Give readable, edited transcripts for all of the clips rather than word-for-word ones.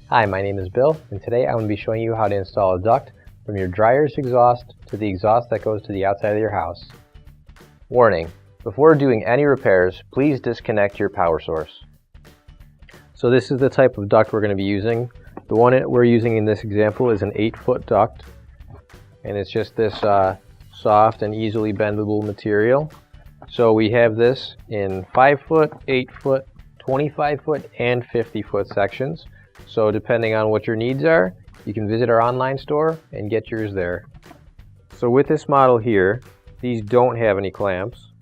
Hi, my name is Bill, and today I'm going to be showing you how to install a duct from your dryer's exhaust to the exhaust that goes to the outside of your house. Warning: before doing any repairs, please disconnect your power source. So this is the type of duct we're going to be using. The one we're using in this example is an 8-foot duct, and it's just this soft and easily bendable material. So we have this in 5-foot, 8-foot, 25-foot, and 50-foot sections. So depending on what your needs are, you can visit our online store and get yours there. So with this model here, these don't have any clamps.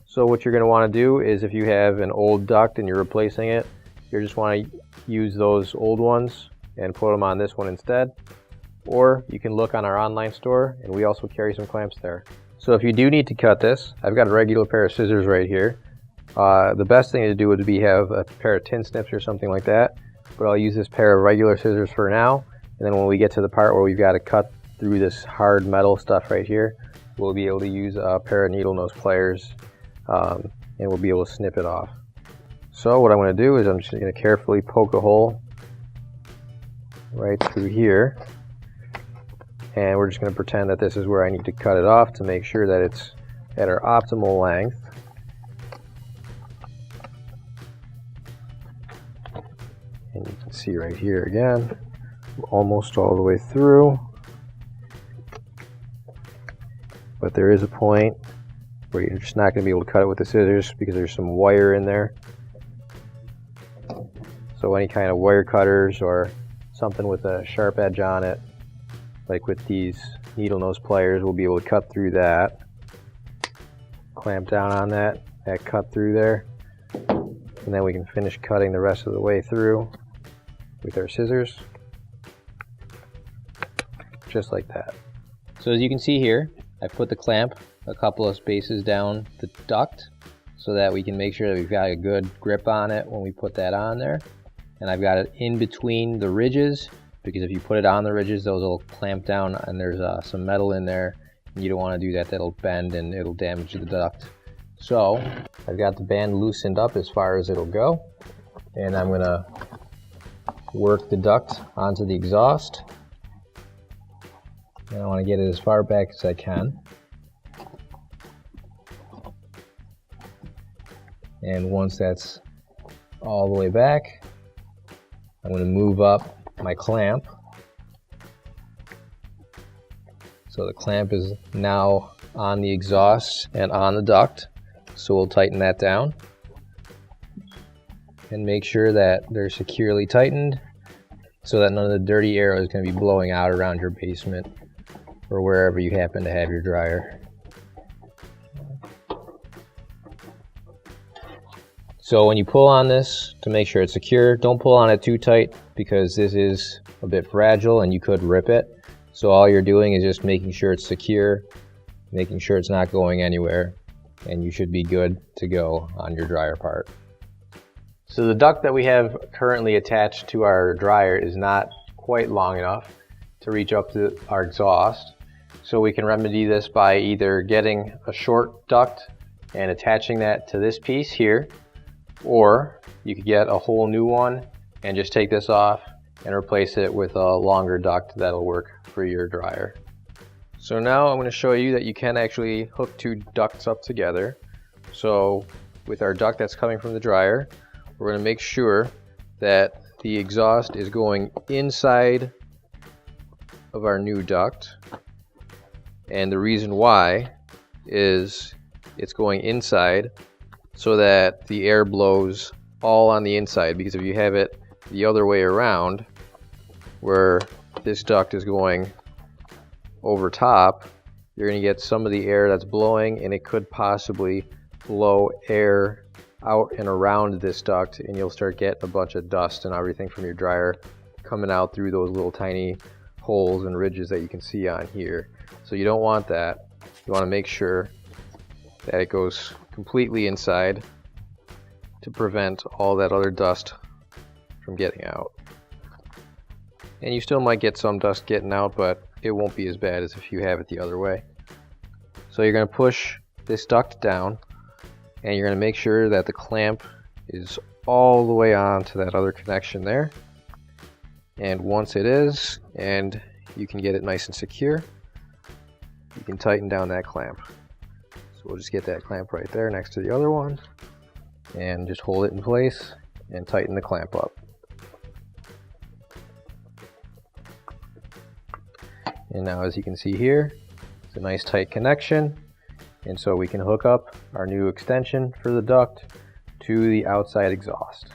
So what you're going to want to do is, if you have an old duct and you're replacing it, you just want to use those old ones and put them on this one instead. Or you can look on our online store, and we also carry some clamps there. So if you do need to cut this, I've got a regular pair of scissors right here. The best thing to do would be have a pair of tin snips or something like that. But I'll use this pair of regular scissors for now, and then when we get to the part where we've got to cut through this hard metal stuff right here, we'll be able to use a pair of needle nose pliers, and we'll be able to snip it off. So what I'm going to do is I'm just going to carefully poke a hole right through here, and we're just going to pretend that this is where I need to cut it off to make sure that it's at our optimal length. And you can see right here again, almost all the way through. But there is a point where you're just not going to be able to cut it with the scissors because there's some wire in there. So any kind of wire cutters or something with a sharp edge on it, like with these needle nose pliers, we'll be able to cut through that. Clamp down on that cut through there. And then we can finish cutting the rest of the way through with our scissors, just like that. So as you can see here, I put the clamp a couple of spaces down the duct so that we can make sure that we've got a good grip on it when we put that on there. And I've got it in between the ridges, because if you put it on the ridges, those will clamp down and there's some metal in there, and you don't want to do that. That'll bend and it'll damage the duct. So I've got the band loosened up as far as it'll go, and I'm going to work the duct onto the exhaust, and I want to get it as far back as I can. And once that's all the way back, I'm going to move up my clamp. So the clamp is now on the exhaust and on the duct, so we'll tighten that down and make sure that they're securely tightened so that none of the dirty air is going to be blowing out around your basement or wherever you happen to have your dryer. So when you pull on this, to make sure it's secure, don't pull on it too tight because this is a bit fragile and you could rip it. So all you're doing is just making sure it's secure, making sure it's not going anywhere, and you should be good to go on your dryer part. So the duct that we have currently attached to our dryer is not quite long enough to reach up to our exhaust. So we can remedy this by either getting a short duct and attaching that to this piece here, or you could get a whole new one and just take this off and replace it with a longer duct that'll work for your dryer. So now I'm going to show you that you can actually hook two ducts up together. So with our duct that's coming from the dryer, we're going to make sure that the exhaust is going inside of our new duct. And the reason why is it's going inside so that the air blows all on the inside, because if you have it the other way around, where this duct is going over top, you're going to get some of the air that's blowing, and it could possibly blow air out and around this duct, and you'll start getting a bunch of dust and everything from your dryer coming out through those little tiny holes and ridges that you can see on here. So you don't want that. You want to make sure that it goes completely inside to prevent all that other dust from getting out. And you still might get some dust getting out, but it won't be as bad as if you have it the other way. So you're going to push this duct down, and you're going to make sure that the clamp is all the way on to that other connection there. And once it is, and you can get it nice and secure, you can tighten down that clamp. So we'll just get that clamp right there next to the other one, and just hold it in place and tighten the clamp up. And now, as you can see here, it's a nice tight connection, and so we can hook up our new extension for the duct to the outside exhaust.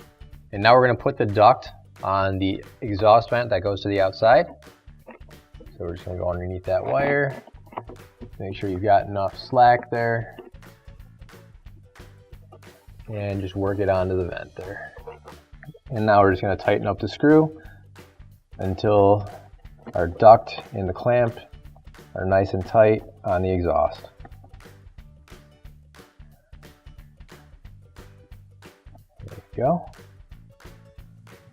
And now we're going to put the duct on the exhaust vent that goes to the outside. So we're just going to go underneath that wire, make sure you've got enough slack there, and just work it onto the vent there. And now we're just going to tighten up the screw until our duct and the clamp are nice and tight on the exhaust. There we go.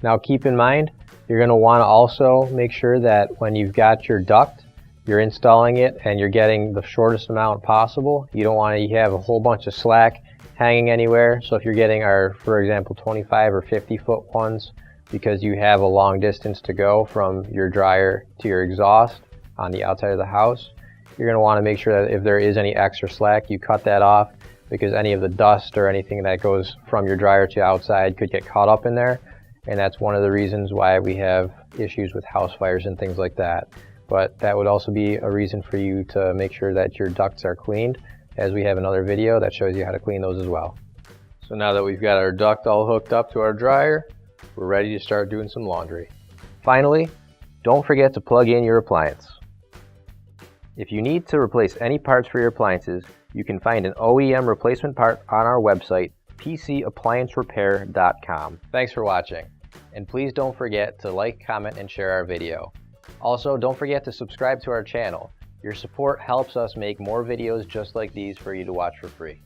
Now keep in mind, you're going to want to also make sure that when you've got your duct, you're installing it and you're getting the shortest amount possible. You don't want to have a whole bunch of slack hanging anywhere. So if you're getting our, for example, 25 or 50 foot ones, because you have a long distance to go from your dryer to your exhaust on the outside of the house, you're going to want to make sure that if there is any extra slack, you cut that off, because any of the dust or anything that goes from your dryer to outside could get caught up in there. And that's one of the reasons why we have issues with house fires and things like that. But that would also be a reason for you to make sure that your ducts are cleaned, as we have another video that shows you how to clean those as well. So now that we've got our duct all hooked up to our dryer, we're ready to start doing some laundry. Finally, don't forget to plug in your appliance. If you need to replace any parts for your appliances, you can find an OEM replacement part on our website, PCApplianceRepair.com. Thanks for watching, and please don't forget to like, comment, and share our video. Also, don't forget to subscribe to our channel. Your support helps us make more videos just like these for you to watch for free.